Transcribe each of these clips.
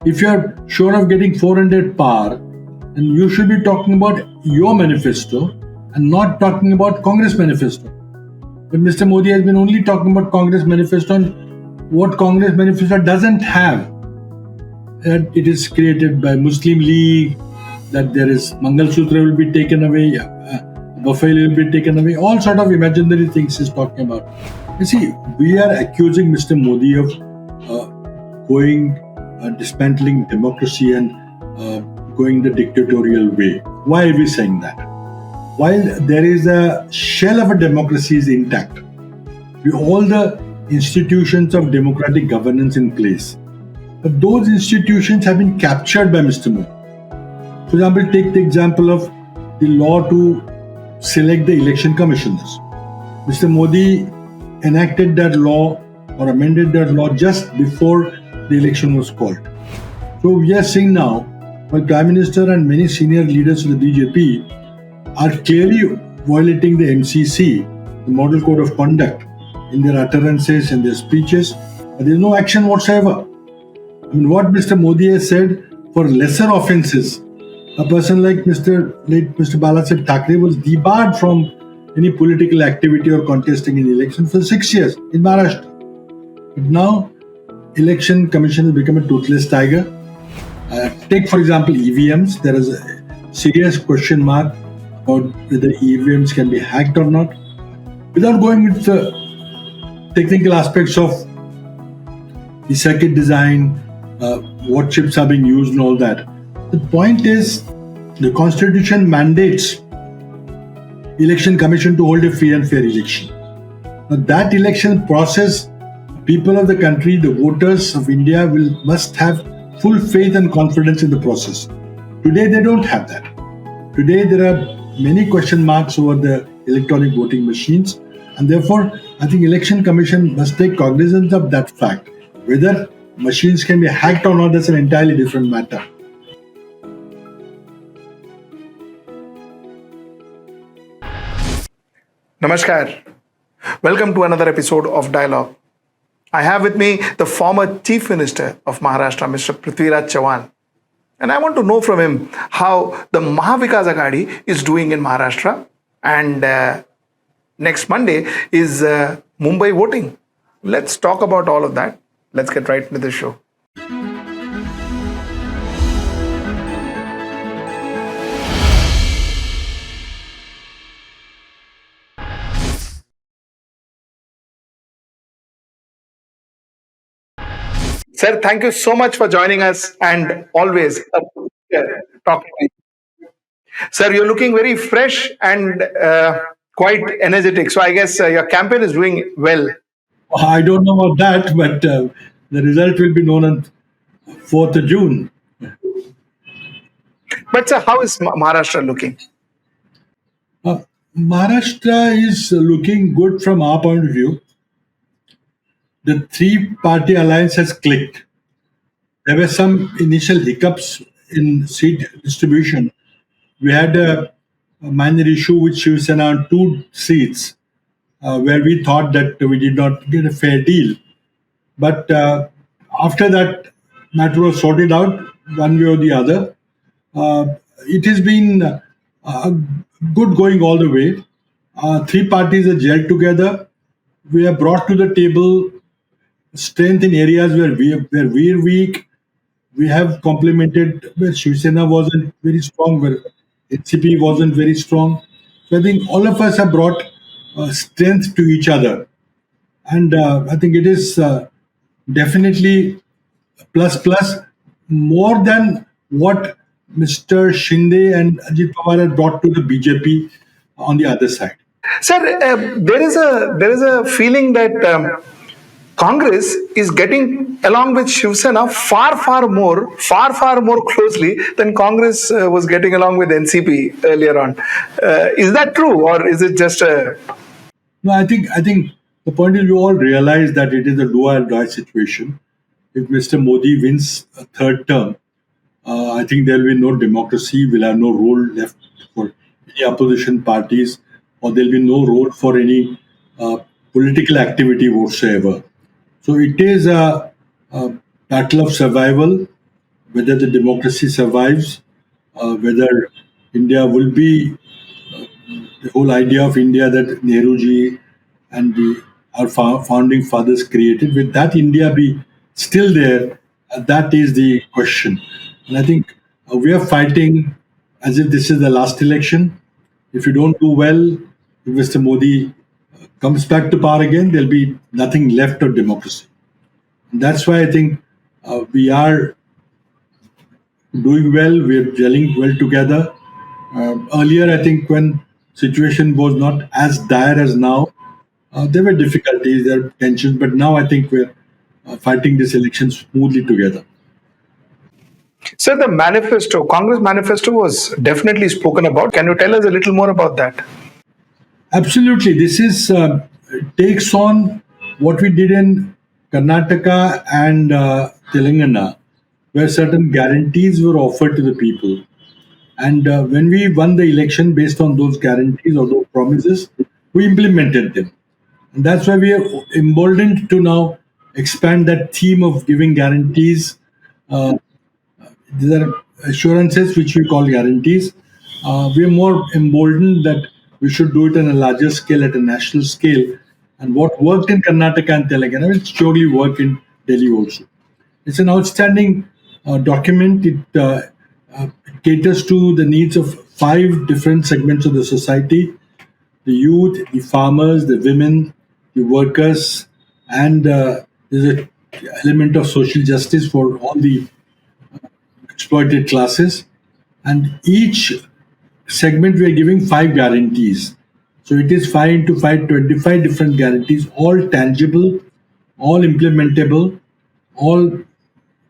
If you are sure of getting 400 par, then you should be talking about your manifesto and not talking about Congress manifesto. But Mr. Modi has been only talking about Congress manifesto and what Congress manifesto doesn't have. That it is created by Muslim League, that there is Mangal Sutra will be taken away, buffet will be taken away, all sort of imaginary things he's talking about. You see, we are accusing Mr. Modi of dismantling democracy and going the dictatorial way. Why are we saying that? While there is a shell of a democracy is intact, with all the institutions of democratic governance in place, but those institutions have been captured by Mr. Modi. For example, take the example of the law to select the election commissioners. Mr. Modi enacted that law or amended that law just before the election was called. So we are seeing now, while Prime Minister and many senior leaders of the BJP are clearly violating the MCC, the Model Code of Conduct, in their utterances and their speeches, but there is no action whatsoever. I mean, what Mr. Modi has said, for lesser offences, a person like late Mr. Balasaheb Thackeray was debarred from any political activity or contesting in election for 6 years in Maharashtra. But now, election commission has become a toothless tiger. Take, for example, EVMs. There is a serious question mark about whether EVMs can be hacked or not. Without going into the technical aspects of the circuit design, what chips are being used and all that. The point is, the Constitution mandates Election Commission to hold a free and fair election. Now that election process, people of the country, the voters of India must have full faith and confidence in the process. Today they don't have that. Today there are many question marks over the electronic voting machines, and therefore I think Election Commission must take cognizance of that fact. Whether machines can be hacked or not, that's an entirely different matter. Namaskar. Welcome to another episode of Dialogue. I have with me the former Chief Minister of Maharashtra, Mr. Prithviraj Chavan. And I want to know from him how the Mahavikas Aghadi is doing in Maharashtra. And next Monday is Mumbai voting. Let's talk about all of that. Let's get right into the show. Sir, thank you so much for joining us and always talking to you. Sir, you're looking very fresh and quite energetic. So I guess your campaign is doing well. I don't know about that, but the result will be known on 4th of June. But sir, how is Maharashtra looking? Maharashtra is looking good from our point of view. The three-party alliance has clicked. There were some initial hiccups in seat distribution. We had a minor issue with Shiv Sena on 2 seats, where we thought that we did not get a fair deal. But after that matter was sorted out, one way or the other, it has been good going all the way. Three parties are gelled together. We have brought to the table strength in areas where we're weak. We have complemented where Shiv Sena wasn't very strong, where HCP wasn't very strong. So I think all of us have brought strength to each other. And I think it is definitely plus more than what Mr. Shinde and Ajit Pawar had brought to the BJP on the other side. Sir, there is a feeling that Congress is getting along with Shiv Sena far more closely than Congress was getting along with NCP earlier on. Is that true, or is it just a? No, I think the point is we all realize that it is a do or die situation. If Mr. Modi wins a third term, I think there will be no democracy. We'll have no role left for any opposition parties, or there will be no role for any political activity whatsoever. So it is a battle of survival. whether the democracy survives, whether India will be the whole idea of India that Nehruji and our founding fathers created. Will that India be still there? That is the question. And I think we are fighting as if this is the last election. If you don't do well, if Mr. Modi comes back to power again, there'll be nothing left of democracy. And that's why I think we are doing well. We're gelling well together. Earlier, I think when situation was not as dire as now, there were difficulties, there were tensions, but now I think we're fighting this election smoothly together. So the manifesto, Congress manifesto was definitely spoken about. Can you tell us a little more about that? Absolutely, this is takes on what we did in Karnataka and Telangana, where certain guarantees were offered to the people. And when we won the election based on those guarantees or those promises, we implemented them. And that's why we are emboldened to now expand that theme of giving guarantees. These are assurances which we call guarantees. We are more emboldened that we should do it on a larger scale, at a national scale. And what worked in Karnataka and Telangana will surely work in Delhi also. It's an outstanding document. It caters to the needs of five different segments of the society: the youth, the farmers, the women, the workers, and there's an element of social justice for all the exploited classes. And each segment we are giving five guarantees. So it is 5 into 5, 25 different guarantees, all tangible, all implementable, all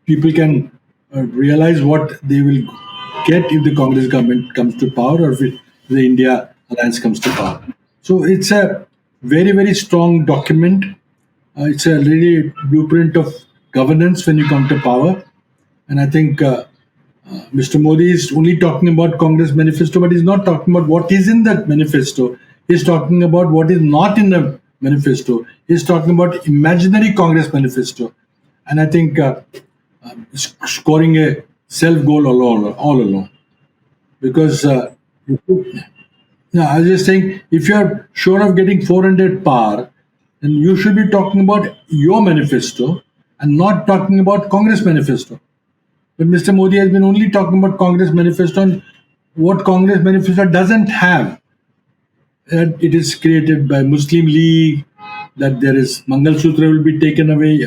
people can realize what they will get if the Congress government comes to power or if the India alliance comes to power. So it's a very, very strong document. It's a really blueprint of governance when you come to power. And I think Mr. Modi is only talking about Congress manifesto, but he's not talking about what is in the manifesto. He's talking about what is not in the manifesto. He's talking about imaginary Congress manifesto. And I think scoring a self goal all along. Because yeah, I was just saying, if you're sure of getting 400 par, then you should be talking about your manifesto and not talking about Congress manifesto. But Mr. Modi has been only talking about Congress manifesto, and what Congress manifesto doesn't have. It is created by Muslim League, that there is Mangal Sutra will be taken away,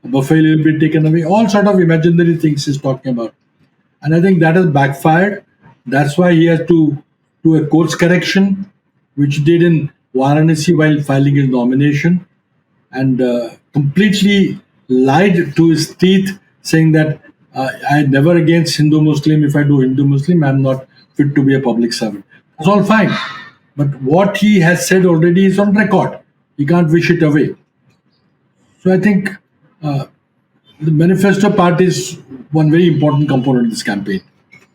buffet will be taken away, all sort of imaginary things he's talking about. And I think that has backfired. That's why he has to do a course correction, which he did in Varanasi while filing his nomination, and completely lied to his teeth, saying that I never against Hindu Muslim. If I do Hindu Muslim, I'm not fit to be a public servant. That's all fine. But what he has said already is on record. He can't wish it away. So I think the manifesto part is one very important component of this campaign.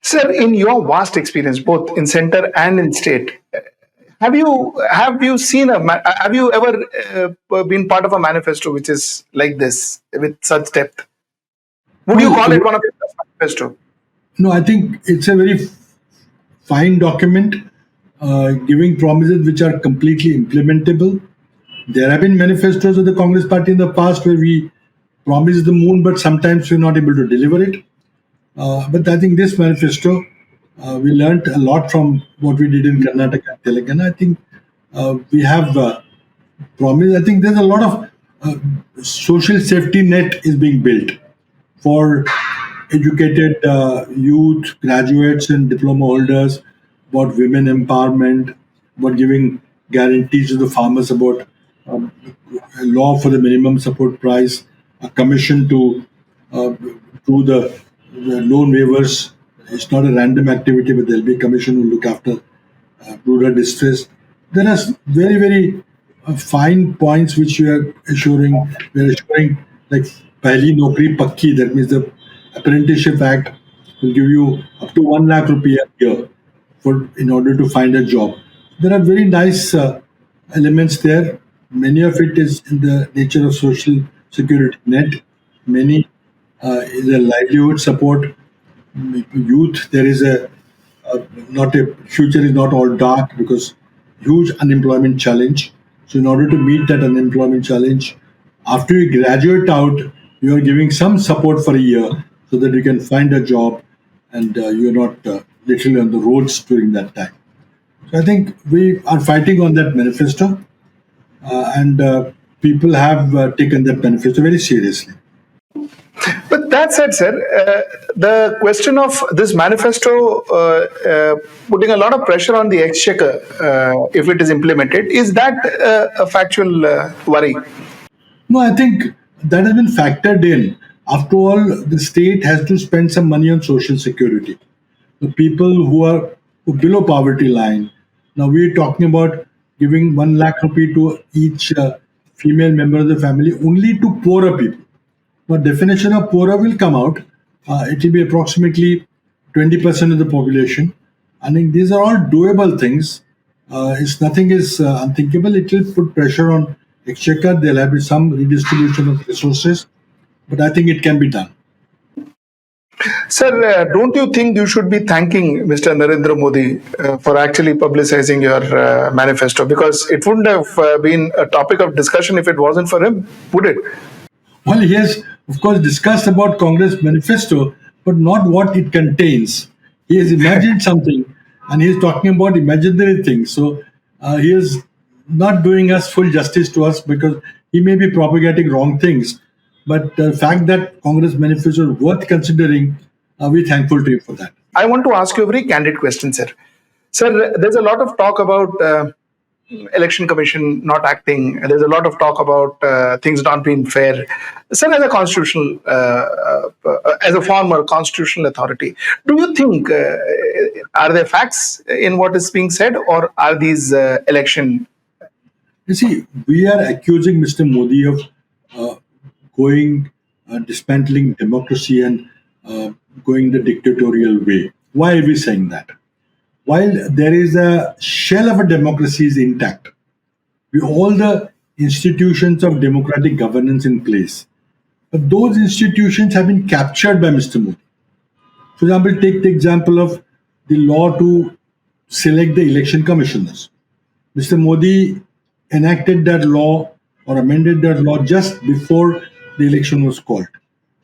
Sir, in your vast experience, both in center and in state, have you seen have you ever been part of a manifesto which is like this with such depth? Would you call Well, it one of your best manifesto? no, I think it's a very fine document giving promises which are completely implementable. There have been manifestos of the Congress party in the past where we promise the moon, but sometimes we're not able to deliver it. But I think this manifesto, we learned a lot from what we did in Karnataka and Telangana. I think we have promised. I think there's a lot of social safety net is being built for educated youth, graduates, and diploma holders, about women empowerment, about giving guarantees to the farmers, about a law for the minimum support price, a commission to do the loan waivers. It's not a random activity, but there'll be a commission who look after rural distress. There are very, very fine points which we are assuring. We are assuring like Pahli Nokri Pakki, that means the Apprenticeship Act will give you up to 1 lakh rupees a year for in order to find a job. There are very nice elements there. Many of it is in the nature of social security net. Many the livelihood support, youth. There is not a future is not all dark because huge unemployment challenge. So in order to meet that unemployment challenge, after you graduate out, you are giving some support for a year so that you can find a job and you're not literally on the roads during that time. So I think we are fighting on that manifesto, and people have taken that manifesto very seriously. But that said, sir, the question of this manifesto putting a lot of pressure on the exchequer if it is implemented, is that a factual worry? No, I think that has been factored in. After all, the state has to spend some money on social security. The people who below poverty line. Now we're talking about giving 1 lakh rupee to each female member of the family only to poorer people. Now definition of poorer will come out. It will be approximately 20% of the population. I think these are all doable things. It's nothing is unthinkable. It will put pressure on exchequer. There'll have be some redistribution of resources, but I think it can be done. Sir, don't you think you should be thanking Mr. Narendra Modi for actually publicizing your manifesto? Because it wouldn't have been a topic of discussion if it wasn't for him, would it? Well, he has, of course, discussed about Congress manifesto, but not what it contains. He has imagined something, and he is talking about imaginary things. So he is not doing us full justice to us because he may be propagating wrong things. But the fact that Congress manifesto is worth considering, we're thankful to him for that. I want to ask you a very candid question, sir. Sir, there's a lot of talk about election commission not acting. There's a lot of talk about things not being fair. Sir, as a constitutional, as a former constitutional authority, do you think are there facts in what is being said, or are these election? You see, we are accusing Mr. Modi of uh, going, dismantling democracy and going the dictatorial way. Why are we saying that? While there is a shell of a democracy is intact, with all the institutions of democratic governance in place, but those institutions have been captured by Mr. Modi. For example, take the example of the law to select the election commissioners. Mr. Modi enacted that law or amended that law just before the election was called.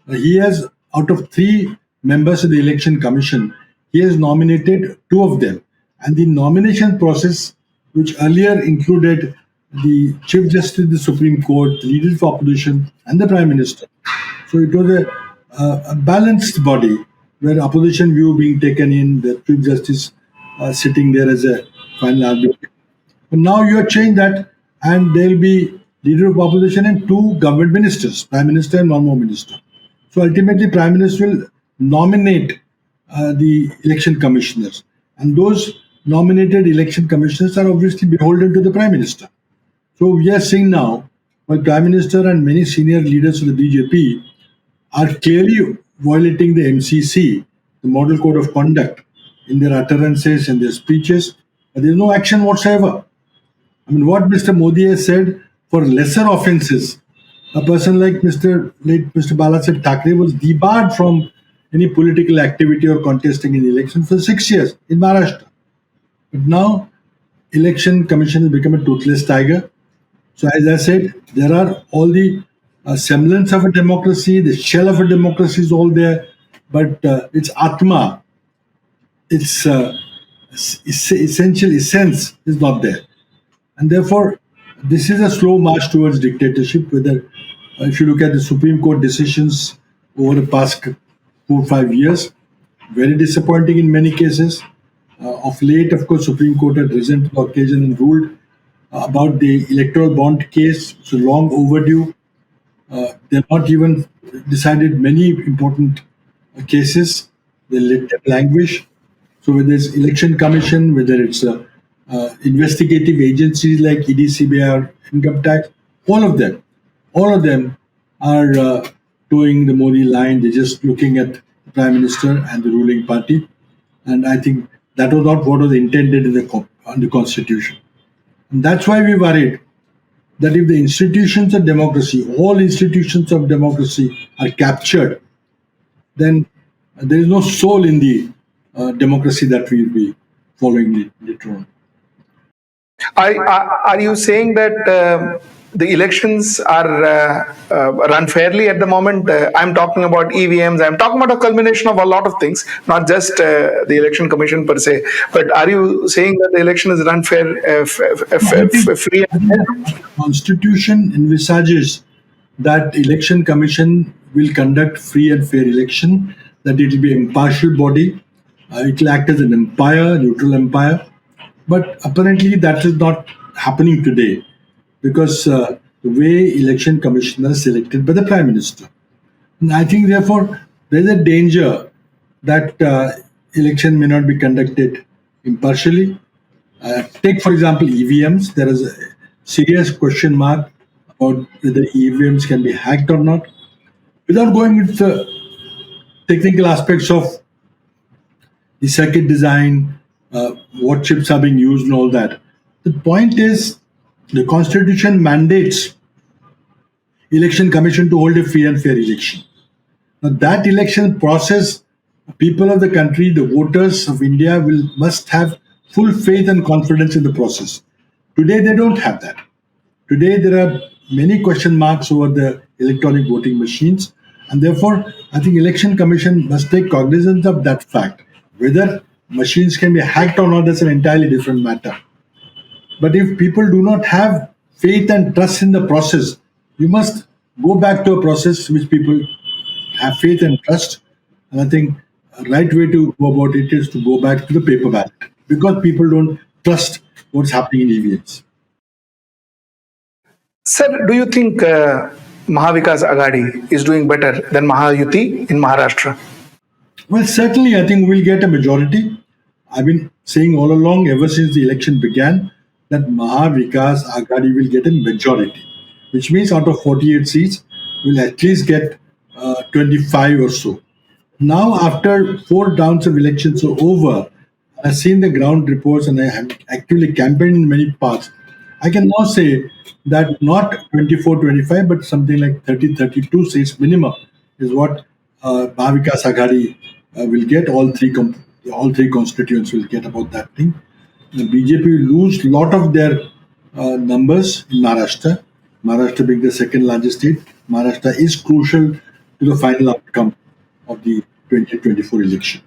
He has, out of three members of the election commission, he has nominated two of them. And the nomination process, which earlier included the Chief Justice of the Supreme Court, the leader of opposition, and the Prime Minister. So it was a balanced body where opposition view being taken in, the Chief Justice sitting there as a final arbiter. But now you have changed that, and there will be leader of opposition and two government ministers, Prime Minister and one more minister. So ultimately, Prime Minister will nominate the election commissioners, and those nominated election commissioners are obviously beholden to the Prime Minister. So we are seeing now, while Prime Minister and many senior leaders of the BJP are clearly violating the MCC, the Model Code of Conduct, in their utterances and their speeches, but there is no action whatsoever. I mean, what Mr. Modi has said, for lesser offences, a person like Mr. Balasaheb Thackeray was debarred from any political activity or contesting in the election for 6 years in Maharashtra. But now, election commission has become a toothless tiger. So as I said, there are all the semblance of a democracy, the shell of a democracy is all there, but its atma, its essential essence is not there. And therefore, this is a slow march towards dictatorship. Whether, if you look at the Supreme Court decisions over the past 4 or 5 years, very disappointing in many cases. Of late, of course, Supreme Court had risen to the occasion and ruled about the electoral bond case. So long overdue. They've not even decided many important cases. They let them languish. So whether it's election commission, whether it's investigative agencies like ED, CBI, or income tax, all of them are towing the Modi line. They're just looking at the Prime Minister and the ruling party. And I think that was not what was intended in the Constitution. And that's why we worried that if the institutions of democracy, all institutions of democracy are captured, then there is no soul in the democracy that we will be following later on. Are you saying that the elections are run fairly at the moment? I'm talking about EVMs. I'm talking about a culmination of a lot of things, not just the election commission per se. But are you saying that the election is run fair, free I and think fair? the Constitution envisages that election commission will conduct free and fair election, that it will be impartial body, it will act as an umpire, neutral umpire. But apparently that is not happening today because the way election commissioner is selected by the prime minister. And I think therefore there is a danger that election may not be conducted impartially. Take, for example, EVMs. There is a serious question mark about whether EVMs can be hacked or not. Without going into the technical aspects of the circuit design, what chips are being used, and all that, the point is the Constitution mandates Election Commission to hold a free and fair election. Now, that election process, people of the country, the voters of India, will must have full faith and confidence in the process. Today, they don't have that. Today, there are many question marks over the electronic voting machines, and therefore, I think Election Commission must take cognizance of that fact. Whether machines can be hacked or not is an entirely different matter. But if people do not have faith and trust in the process, you must go back to a process which people have faith and trust. And I think a right way to go about it is to go back to the paper ballot because people don't trust what's happening in EVMs. Sir, do you think Mahavikas Aghadi is doing better than Mahayuti in Maharashtra? Well, certainly, I think we'll get a majority. I've been saying all along, ever since the election began, that Mahavikas Aghadi will get a majority, which means out of 48 seats, we'll at least get 25 or so. Now, after four rounds of elections are over, I've seen the ground reports and I have actively campaigned in many parts. I can now say that not 24, 25, but something like 30, 32 seats minimum is what Bhavikas Aghadi will get. All three constituents will get about that thing. The BJP will lose a lot of their numbers in Maharashtra. Maharashtra being the second largest state, Maharashtra is crucial to the final outcome of the 2024 election.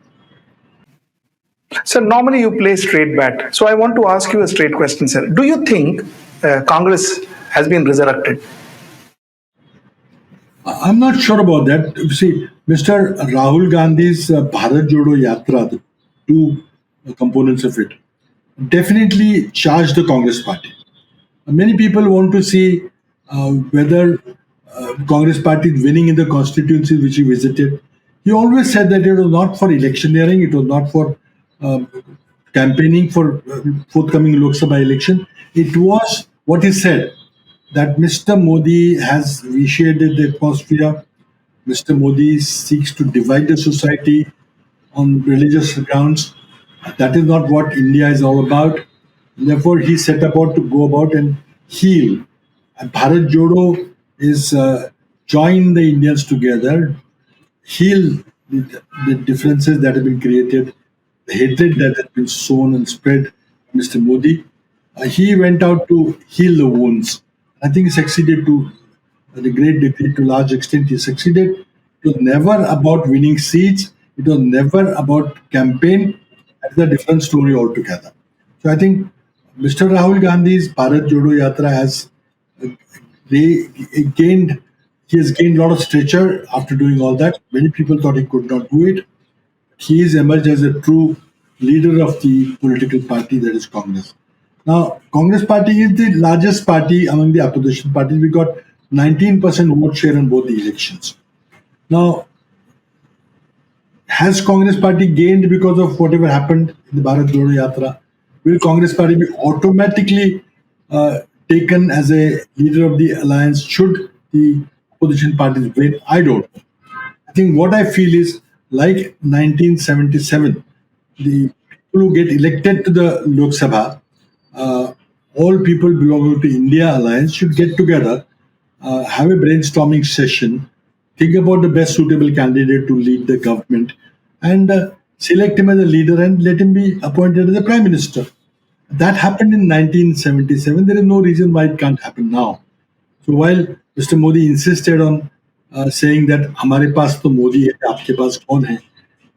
So normally you play straight bat. So I want to ask you a straight question, sir. Do you think Congress has been resurrected? I'm not sure about that. You see, Mr. Rahul Gandhi's Bharat Jodo Yatra, the two components of it, definitely charged the Congress party. Many people want to see whether Congress party is winning in the constituencies which he visited. He always said that it was not for electioneering, it was not for um, campaigning for forthcoming Lok Sabha election. It was what he said that Mr. Modi has vitiated the atmosphere. Mr. Modi seeks to divide the society on religious grounds. That is not what India is all about. Therefore, he set about to go about and heal. And Bharat Jodo is join the Indians together, heal the differences that have been created, the hatred that has been sown and spread. Mr. Modi, he went out to heal the wounds. I think he succeeded to the great degree, to large extent, he succeeded. It was never about winning seats. It was never about campaign. That's a different story altogether. So I think Mr. Rahul Gandhi's Bharat Jodo Yatra has uh, they gained. He has gained a lot of stature after doing all that. Many people thought he could not do it. He is emerged as a true leader of the political party that is Congress. Now, Congress party is the largest party among the opposition parties. We got 19% vote share in both the elections. Now, has Congress party gained because of whatever happened in the Bharat Jodo Yatra? Will Congress party be automatically taken as a leader of the alliance should the opposition parties win? I don't know. I think what I feel is like 1977, the people who get elected to the Lok Sabha, uh, all people belonging to India Alliance should get together, have a brainstorming session, think about the best suitable candidate to lead the government, and select him as a leader and let him be appointed as the prime minister. That happened in 1977. There is no reason why it can't happen now. So while Mr. Modi insisted on saying that हमारे पास तो मोदी है, आपके पास कौन है,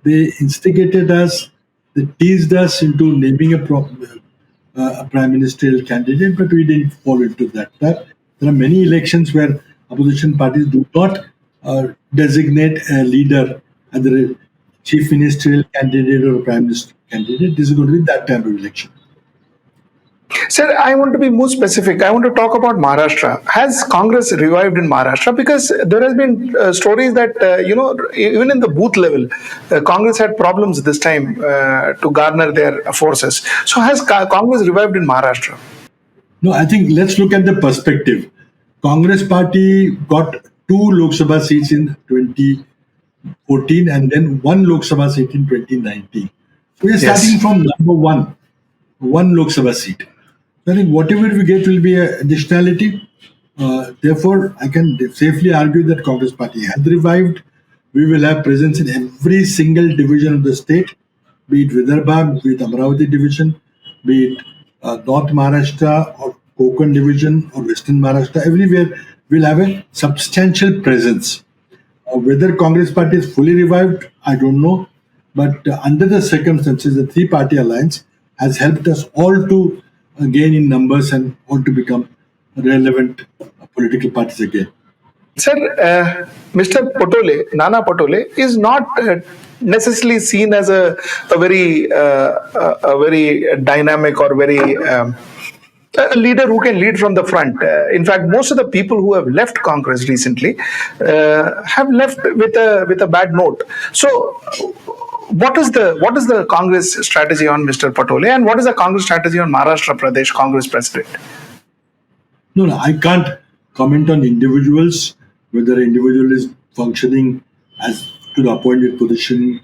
they instigated us, they teased us into naming a prime ministerial candidate, but we didn't fall into that trap. There are many elections where opposition parties do not designate a leader as the chief ministerial candidate or a prime minister candidate. This is going to be that type of election. Sir, I want to be more specific. I want to talk about Maharashtra. Has Congress revived in Maharashtra? Because there has been stories that even in the booth level, Congress had problems this time to garner their forces. So has Congress revived in Maharashtra? No, I think let's look at the perspective. Congress party got two Lok Sabha seats in 2014 and then one Lok Sabha seat in 2019. So we're starting from number one Lok Sabha seat. So I think whatever we get will be a additionality. Therefore, I can safely argue that Congress party has revived. We will have presence in every single division of the state, be it Vidarbha, be it Amravati division, be it North Maharashtra or Konkan division or Western Maharashtra. Everywhere we'll have a substantial presence. Whether Congress party is fully revived, I don't know. But under the circumstances, the three-party alliance has helped us all to gain in numbers and all to become relevant political parties again. Sir, Mr. Potole, Nana Potole, is not necessarily seen as a very dynamic or very a leader who can lead from the front. In fact, most of the people who have left Congress recently have left with a bad note. So, what is the Congress strategy on Mr. Potole, and what is the Congress strategy on Maharashtra Pradesh Congress President? No, I can't comment on individuals, whether an individual is functioning as to the appointed position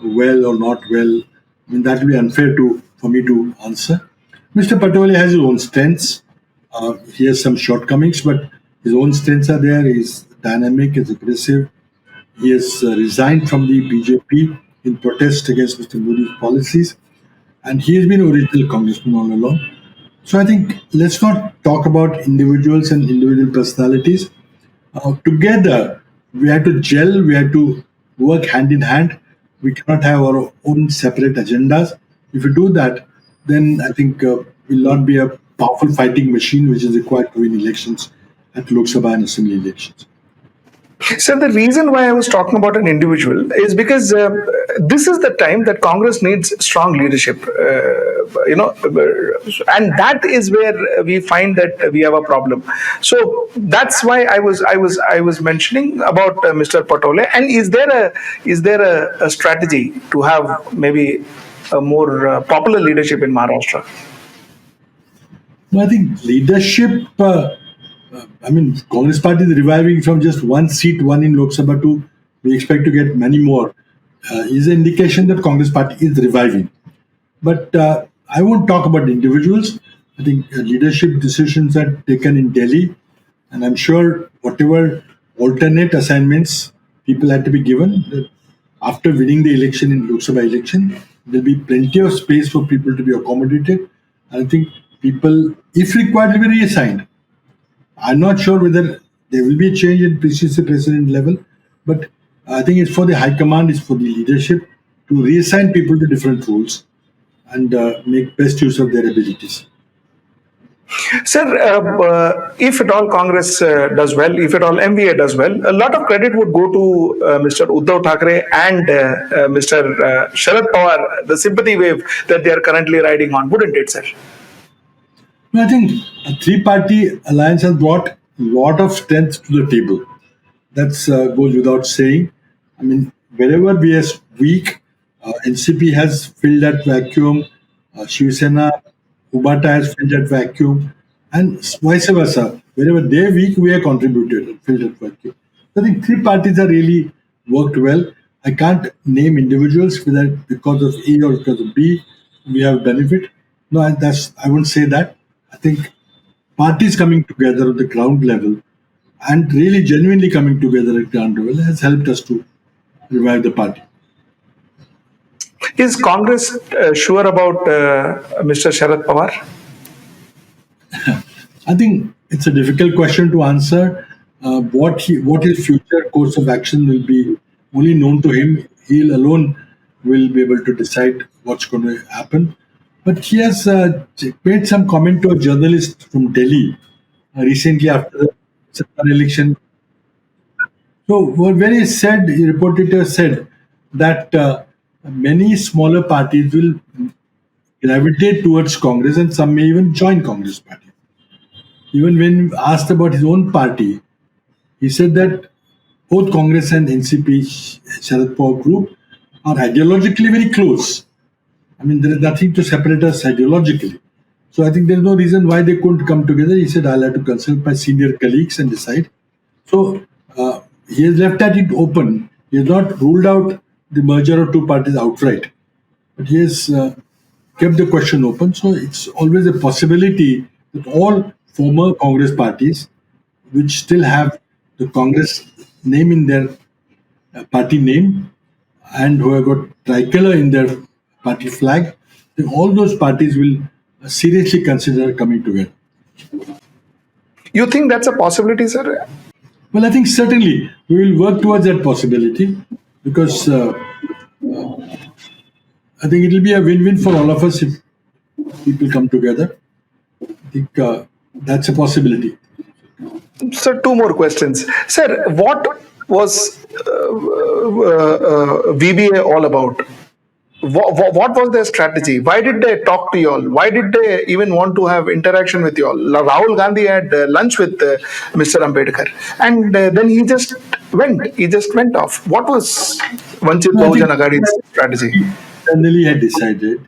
well or not well. I mean, that will be unfair for me to answer. Mr. Patole has his own strengths. He has some shortcomings, but his own strengths are there. He's dynamic, he's aggressive. He has resigned from the BJP in protest against Mr. Modi's policies, and he has been original congressman all along. So I think let's not talk about individuals and individual personalities. Together, we have to gel, we have to work hand in hand. We cannot have our own separate agendas. If we do that, then I think we'll not be a powerful fighting machine which is required to win elections at Lok Sabha and Assembly elections. So the reason why I was talking about an individual is because this is the time that Congress needs strong leadership, and that is where we find that we have a problem. So that's why I was mentioning about Mr. Patole. And is there a strategy to have maybe a more popular leadership in Maharashtra? No, I think leadership. Congress party is reviving from just one seat, one in Lok Sabha to we expect to get many more. Is an indication that Congress party is reviving. But I won't talk about individuals. I think leadership decisions are taken in Delhi, and I'm sure whatever alternate assignments people had to be given after winning the election in Lok Sabha election, there'll be plenty of space for people to be accommodated. I think people, if required, will be reassigned. I'm not sure whether there will be a change in PCC president level, but I think it's for the high command, it's for the leadership to reassign people to different roles and make best use of their abilities. Sir, if at all Congress does well, if at all MVA does well, a lot of credit would go to Mr. Uddhav Thackeray and Mr. Sharad Pawar, the sympathy wave that they are currently riding on, wouldn't it, sir? I think a three-party alliance has brought a lot of strength to the table. That goes without saying. I mean, wherever we are weak, NCP has filled that vacuum. Shiv Sena, Ubata has filled that vacuum, and vice versa. Wherever they're weak, we have contributed and filled that vacuum. So I think three parties are really worked well. I can't name individuals whether because of A or because of B we have benefit. No, I wouldn't say that. I think parties coming together at the ground level and really genuinely coming together at ground level has helped us to revive the party. Is Congress sure about Mr. Sharad Pawar? I think it's a difficult question to answer. What his future course of action will be only known to him. He alone will be able to decide what's going to happen. But he has made some comment to a journalist from Delhi recently after the Sabha election. So, when he said, he reported said that many smaller parties will gravitate towards Congress and some may even join Congress party. Even when asked about his own party, he said that both Congress and NCP, Sharad Pawar group, are ideologically very close. I mean, there is nothing to separate us ideologically. So I think there's no reason why they couldn't come together. He said, I'll have to consult my senior colleagues and decide. So he has left that it open. He has not ruled out the merger of two parties outright. But he has kept the question open. So it's always a possibility that all former Congress parties, which still have the Congress name in their party name and who have got tricolor in their party flag, then all those parties will seriously consider coming together. You think that's a possibility, sir? Well, I think certainly we will work towards that possibility because I think it will be a win-win for all of us if people come together. I think that's a possibility. Sir, two more questions. Sir, what was VBA all about? What was their strategy? Why did they talk to you all? Why did they even want to have interaction with you all? Rahul Gandhi had lunch with Mr. Ambedkar, and then he just went. He just went off. What was Vanchit No, I think Bahujan Aghadi's strategy? internally had decided,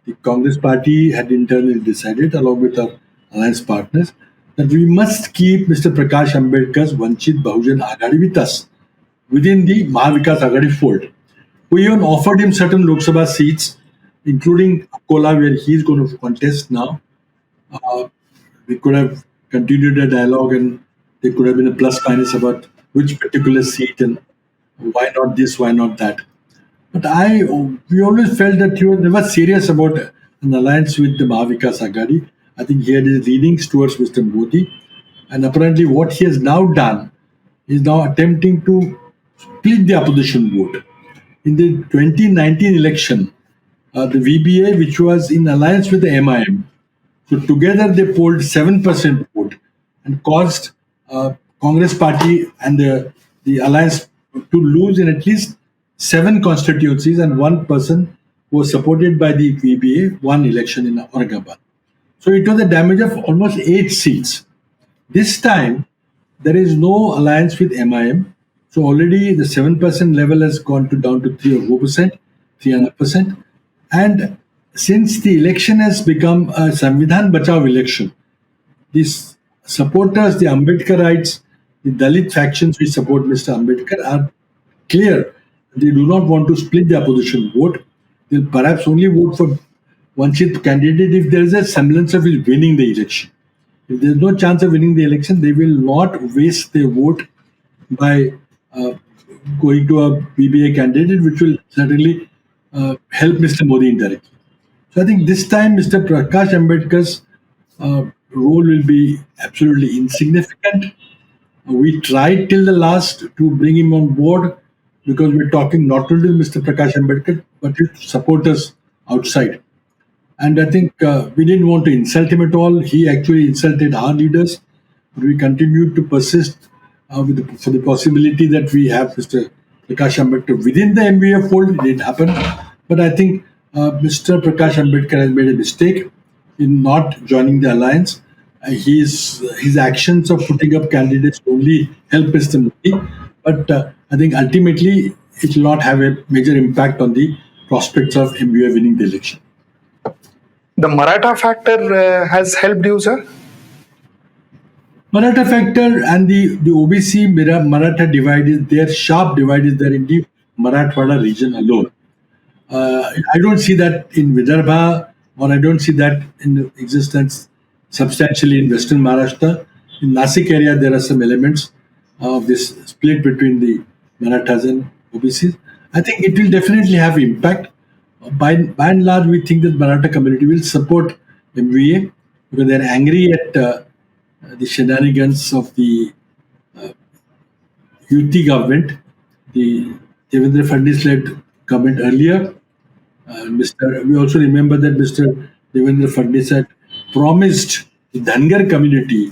the Congress party had internally decided, along with our alliance partners, that we must keep Mr. Prakash Ambedkar's Vanchit Bahujan Aghadi with us within the Mahavikas Aghadi fold. We even offered him certain Lok Sabha seats, including Akola, where he's going to contest now. We could have continued the dialogue and there could have been a plus minus about which particular seat and why not this, why not that. But we always felt that he was never serious about an alliance with the Mahavikas Aghadi. I think he had his leanings towards Mr. Modi. And apparently what he has now done is now attempting to split the opposition vote. In the 2019 election, the VBA, which was in alliance with the MIM, so together they polled 7% vote and caused Congress party and the alliance to lose in at least 7 constituencies, and one person who was supported by the VBA won election in Aurangabad. So it was a damage of almost 8 seats. This time, there is no alliance with MIM. So already the 7% level has gone down to 3 or 4%, 3.5%. And since the election has become a Samvidhan Bachao election, these supporters, the Ambedkarites, the Dalit factions which support Mr. Ambedkar are clear. They do not want to split the opposition vote. They'll perhaps only vote for Vanchit candidate if there is a semblance of his winning the election. If there is no chance of winning the election, they will not waste their vote by going to a BBA candidate, which will certainly help Mr. Modi indirectly. So I think this time Mr. Prakash Ambedkar's role will be absolutely insignificant. We tried till the last to bring him on board because we're talking not only with Mr. Prakash Ambedkar, but with supporters outside. And I think we didn't want to insult him at all. He actually insulted our leaders. But we continued to persist for the possibility that we have Mr. Prakash Ambedkar within the MBA fold. It didn't happen. But I think Mr. Prakash Ambedkar has made a mistake in not joining the alliance. His actions of putting up candidates only help Mr. Modi. But I think ultimately it will not have a major impact on the prospects of MBA winning the election. The Maratha factor has helped you, sir? Maratha factor and the OBC Maratha divide is there, sharp divide is there in the Marathwada region alone. I don't see that in Vidarbha or I don't see that in existence substantially in Western Maharashtra. In Nasik area, there are some elements of this split between the Marathas and OBCs. I think it will definitely have impact. By and large, we think that Maratha community will support MVA because they're angry at the shenanigans of the UT government, the Devendra Fadnis led government earlier. We also remember that Mr. Devendra Fadnis had promised the Dhangar community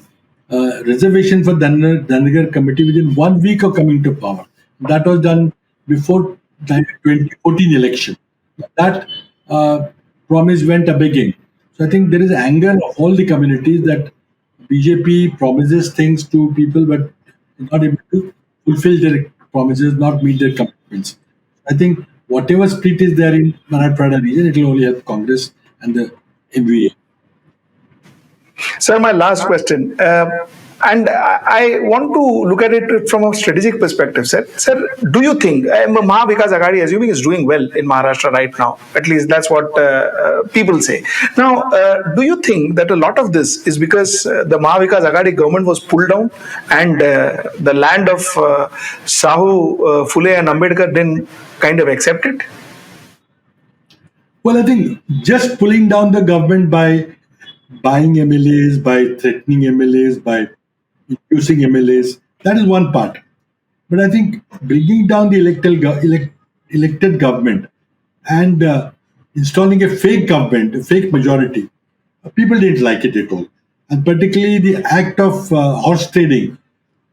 reservation for Dhangar committee within 1 week of coming to power. That was done before 2014 election. That promise went a begging. So I think there is anger of all the communities that BJP promises things to people but is not able to fulfill their promises, not meet their commitments. I think whatever split is there in Marathwada region, it will only help Congress and the MVA. Sir, my last question. And I want to look at it from a strategic perspective, sir. Sir, do you think Maha Vikas Aghadi, assuming, is doing well in Maharashtra right now? At least that's what people say. Now, do you think that a lot of this is because the Maha Vikas Aghadi government was pulled down and the land of Sahu, Phule, and Ambedkar didn't kind of accept it? Well, I think just pulling down the government by buying MLAs, by threatening MLAs, by inducing MLAs, that is one part. But I think bringing down the elected government and installing a fake government, a fake majority, people didn't like it at all. And particularly the act of horse trading,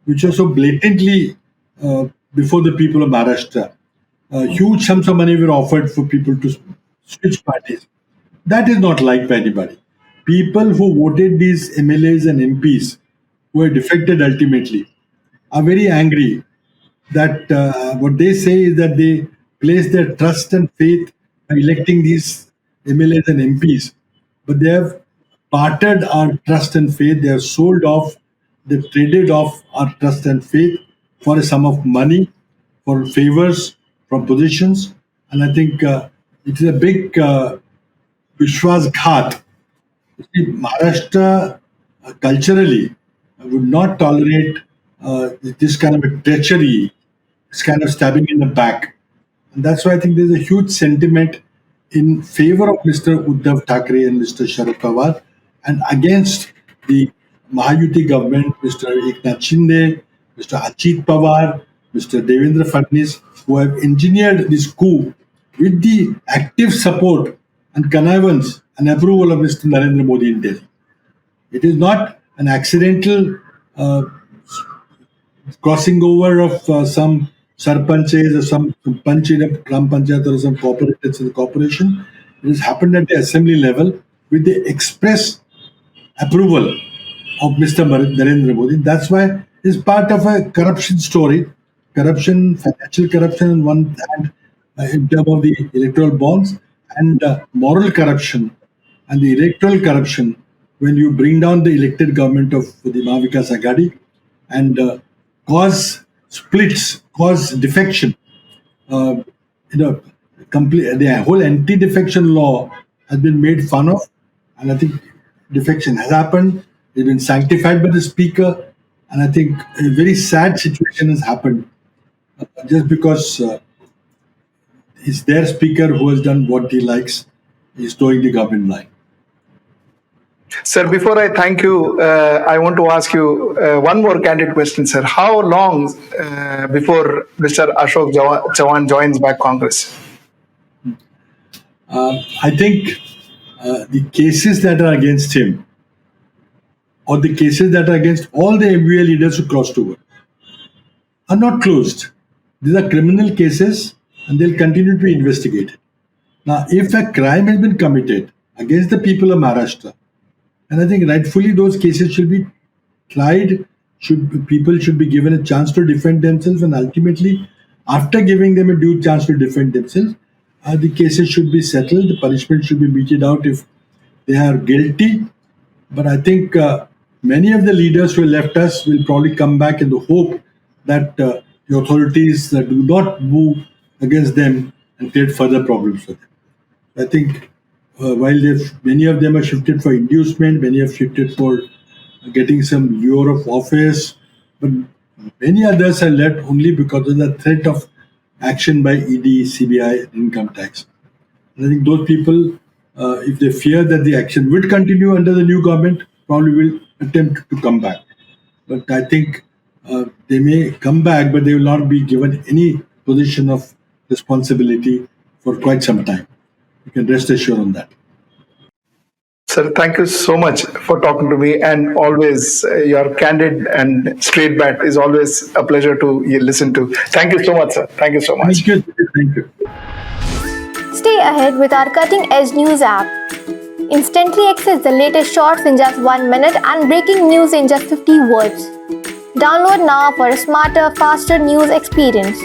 which was so blatantly before the people of Maharashtra. Huge sums of money were offered for people to switch parties. That is not liked by anybody. People who voted these MLAs and MPs who were defected ultimately are very angry that what they say is that they place their trust and faith by electing these MLAs and MPs, but they have parted our trust and faith. They have sold off, they've traded off our trust and faith for a sum of money, for favors, from positions, and I think it is a big Vishwas Ghat. See, Maharashtra culturally would not tolerate this kind of a treachery, this kind of stabbing in the back. And that's why I think there's a huge sentiment in favor of Mr. Uddhav Thackeray and Mr. Sharad Pawar and against the Mahayuti government, Mr. Eknath Shinde, Mr. Ajit Pawar, Mr. Devendra Fadnis, who have engineered this coup with the active support and connivance and approval of Mr. Narendra Modi in Delhi. It is not an accidental crossing over of some sarpanches or some panch in a gram panchayat or some corporates in the corporation. It has happened at the assembly level with the express approval of Mr. Narendra Modi. That's why it's part of a corruption story. Corruption, financial corruption on one hand, in terms of the electoral bonds, and moral corruption and the electoral corruption when you bring down the elected government of the Maha Vikas Aghadi and cause splits, cause defection. The whole anti-defection law has been made fun of, and I think defection has happened. It's been sanctified by the speaker, and I think a very sad situation has happened just because it's their speaker who has done what he likes. He's towing the government line. Sir, before I thank you, I want to ask you one more candid question, sir. How long before Mr. Ashok Chavan joins back Congress? I think the cases that are against him, or the cases that are against all the MVA leaders who crossed over, are not closed. These are criminal cases and they'll continue to be investigated. Now, if a crime has been committed against the people of Maharashtra, and I think rightfully those cases should be tried, people should be given a chance to defend themselves, and ultimately, after giving them a due chance to defend themselves, the cases should be settled, the punishment should be meted out if they are guilty. But I think many of the leaders who left us will probably come back in the hope that the authorities do not move against them and create further problems for them. I think while many of them are shifted for inducement, many have shifted for getting some year of office, but many others are left only because of the threat of action by ED, CBI, income tax. And I think those people, if they fear that the action would continue under the new government, probably will attempt to come back. But I think they may come back, but they will not be given any position of responsibility for quite some time. You can rest assured on that. Sir, thank you so much for talking to me, and always your candid and straight bat is always a pleasure to listen to. Thank you so much, sir. Thank you so much. Thank you. Thank you. Stay ahead with our cutting edge news app. Instantly access the latest shorts in just 1 minute and breaking news in just 50 words. Download now for a smarter, faster news experience.